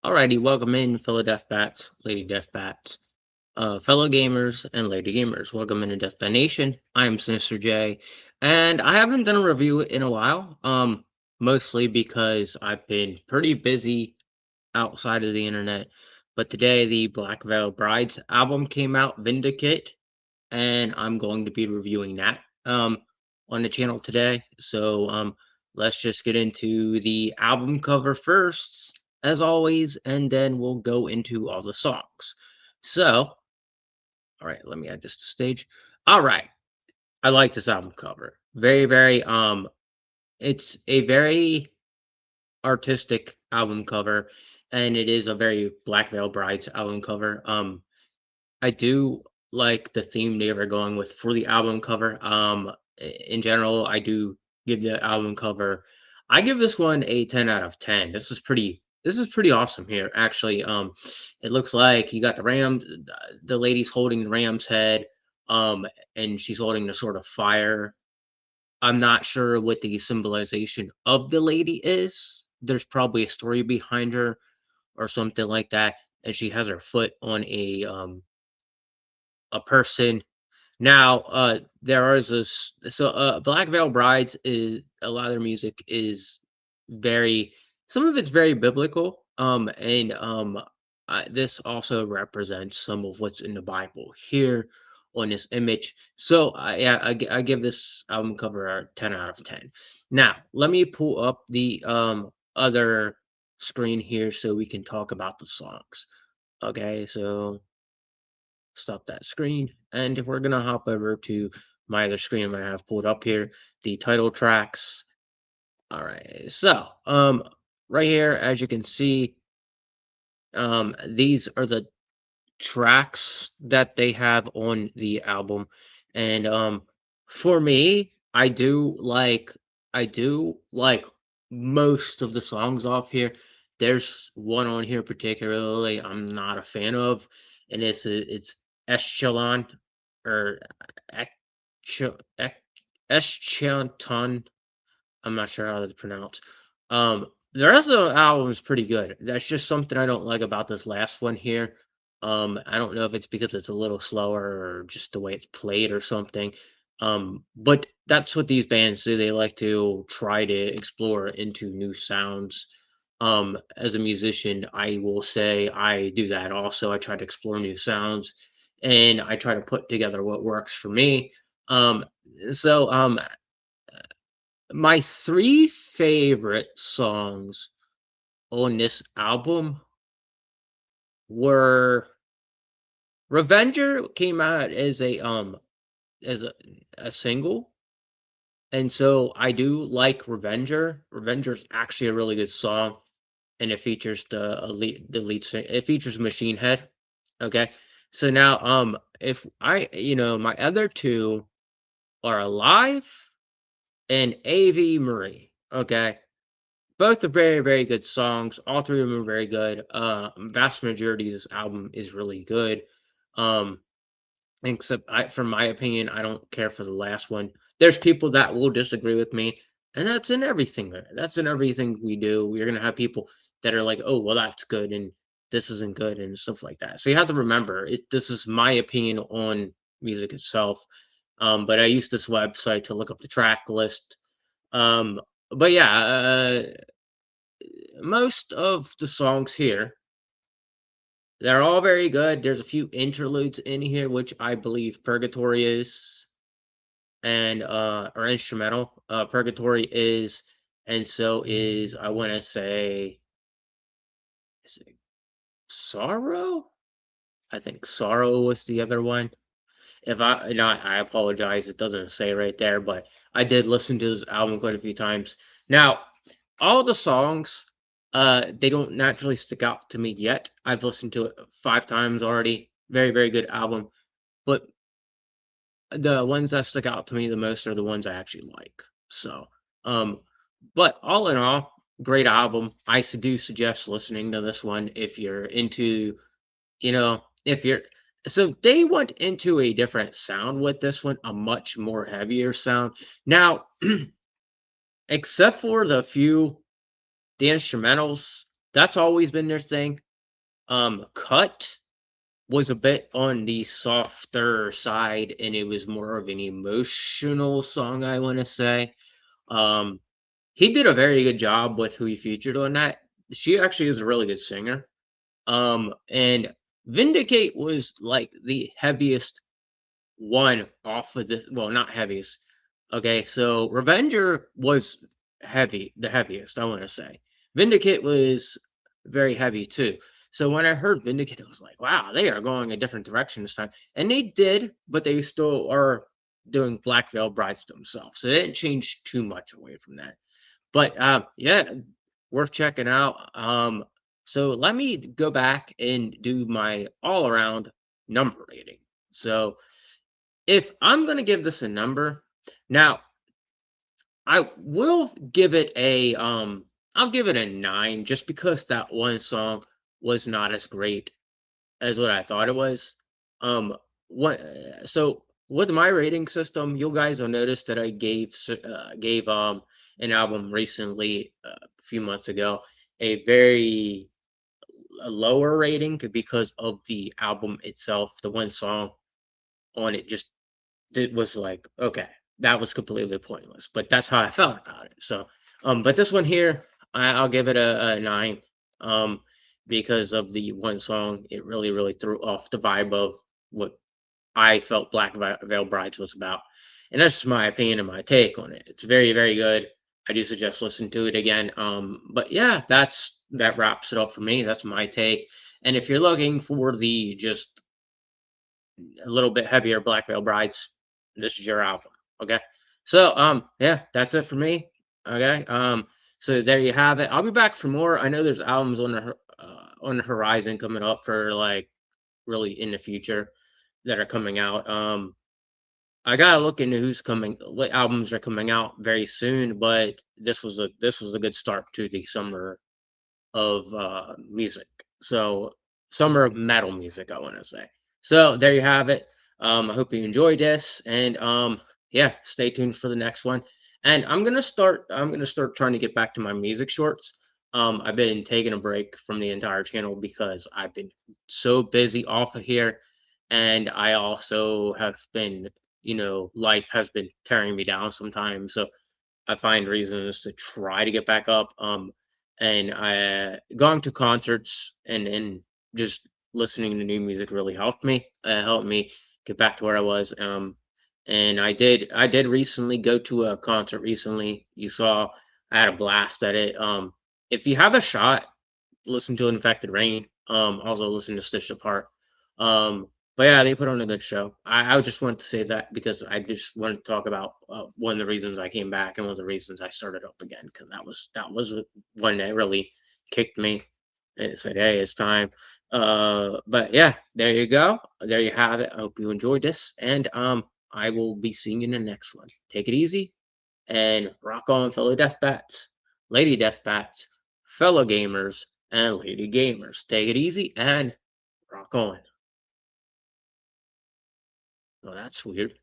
Alrighty, welcome in, fellow Deathbats, Lady Deathbats, fellow gamers, and Lady Gamers. Welcome into Deathbat Nation. I am Sinister J, and I haven't done a review in a while, mostly because I've been pretty busy outside of the internet. But today, the Black Veil Brides album came out, Vindicate, and I'm going to be reviewing that on the channel today. So let's just get into the album cover first, as always, and then we'll go into all the songs. So, all right, let me add this to stage. All right, I like this album cover. It's a very artistic album cover, and it is a very Black Veil Brides album cover. I do like the theme they were going with for the album cover. In general, I do give the album cover. I give this one a 10 out of 10. This is pretty awesome here, actually. It looks like you got the lady's holding the ram's head, um, and she's holding the sort of fire. I'm not sure what the symbolization of the lady is. There's probably a story behind her or something like that. And she has her foot on a person. Now, there is this Black Veil Brides is a lot of their music is very some of it's very biblical, and this also represents some of what's in the Bible here on this image. So, yeah, I give this album cover a 10 out of 10. Now, let me pull up the other screen here so we can talk about the songs. Okay, so stop that screen, and we're gonna hop over to my other screen I have pulled up here, the title tracks. All right, so right here, as you can see, these are the tracks that they have on the album, and for me, I do like most of the songs off here. There's one on here particularly I'm not a fan of, and it's Echelon or Ech- Eschanton. I'm not sure how that's pronounced. The rest of the album is pretty good. That's just something I don't like about this last one here. I don't know if it's because it's a little slower or just the way it's played or something. But that's what these bands do. They like to try to explore into new sounds. As a musician, I will say I do that also. I try to explore new sounds and I try to put together what works for me. Um, so my three favorite songs on this album were Revenger came out as a single, and so I do like Revenger. Revenger's actually a really good song, and it features it features Machine Head. Okay. So now if my other two are Alive and AV Marie. Okay. Both are very, very good songs. All three of them are very good. Vast majority of this album is really good. Um, except from my opinion, I don't care for the last one. There's people that will disagree with me, and that's in everything. That's in everything we do. We're gonna have people that are like, "Oh, well, that's good," and this isn't good, and stuff like that. So you have to remember, this is my opinion on music itself. But I use this website to look up the track list. But yeah, most of the songs here, they're all very good. There's a few interludes in here, which I believe Purgatory is, and or instrumental. Purgatory is, and so is I want to say, is it Sorrow? I think Sorrow was the other one. If I not, I apologize. It doesn't say right there, but I did listen to this album quite a few times. Now, all the songs, they don't naturally stick out to me yet. I've listened to it 5 times already. Very, very good album. But the ones that stick out to me the most are the ones I actually like. So, um, but all in all, great album. Do suggest listening to this one if you're into, if you're. So they went into a different sound with this one, a much more heavier sound. Now, except for the instrumentals, That's always been their thing. Cut was a bit on the softer side, and it was more of an emotional song, I want to say. Um, he did a very good job with who he featured on that. She actually is a really good singer. And Vindicate was like the heaviest one off of this. Well, not heaviest. Okay, so Revenger was the heaviest, I want to say. Vindicate was very heavy too. So when I heard Vindicate, I was like, wow, they are going a different direction this time. And they did, but they still are doing Black Veil Brides themselves. So they didn't change too much away from that. But yeah, worth checking out. So let me go back and do my all around number rating. So if I'm gonna give this a number, now I will give it a I'll give it a 9 just because that one song was not as great as what I thought it was. What so with my rating system, you guys will notice that I gave an album recently a few months ago a very a lower rating because of the album itself. The one song on it just it was like, okay, that was completely pointless. But that's how I felt about it. So, but this one here, I'll give it a 9, um, because of the one song. It really, really threw off the vibe of what I felt Veil Brides was about, and that's just my opinion and my take on it. It's very, very good. I do suggest listening to it again. But yeah, that wraps it up for me. That's my take. And if you're looking for the just a little bit heavier Black Veil Brides, this is your album. Okay. So yeah, that's it for me. Okay. So there you have it. I'll be back for more. I know there's albums on the horizon coming up for like really in the future that are coming out. I gotta look into who's coming, what albums are coming out very soon. But this was a good start to the summer of music. So summer of metal music, I want to say. So there you have it. I hope you enjoyed this, and yeah, stay tuned for the next one. And I'm gonna start trying to get back to my music shorts. I've been taking a break from the entire channel because I've been so busy off of here, and I also have been, life has been tearing me down sometimes. So I find reasons to try to get back up. And going to concerts and just listening to new music really helped me get back to where I was. And I did recently go to a concert recently. You saw I had a blast at it. If you have a shot, listen to Infected Rain. Also listen to Stitched Apart. Um, but yeah, they put on a good show. I just wanted to say that because I just wanted to talk about one of the reasons I came back and one of the reasons I started up again because that was one that really kicked me. And it said, "Hey, it's time." But yeah, there you go. There you have it. I hope you enjoyed this, and I will be seeing you in the next one. Take it easy and rock on, fellow deathbats, lady deathbats, fellow gamers, and lady gamers. Take it easy and rock on. Oh, that's weird.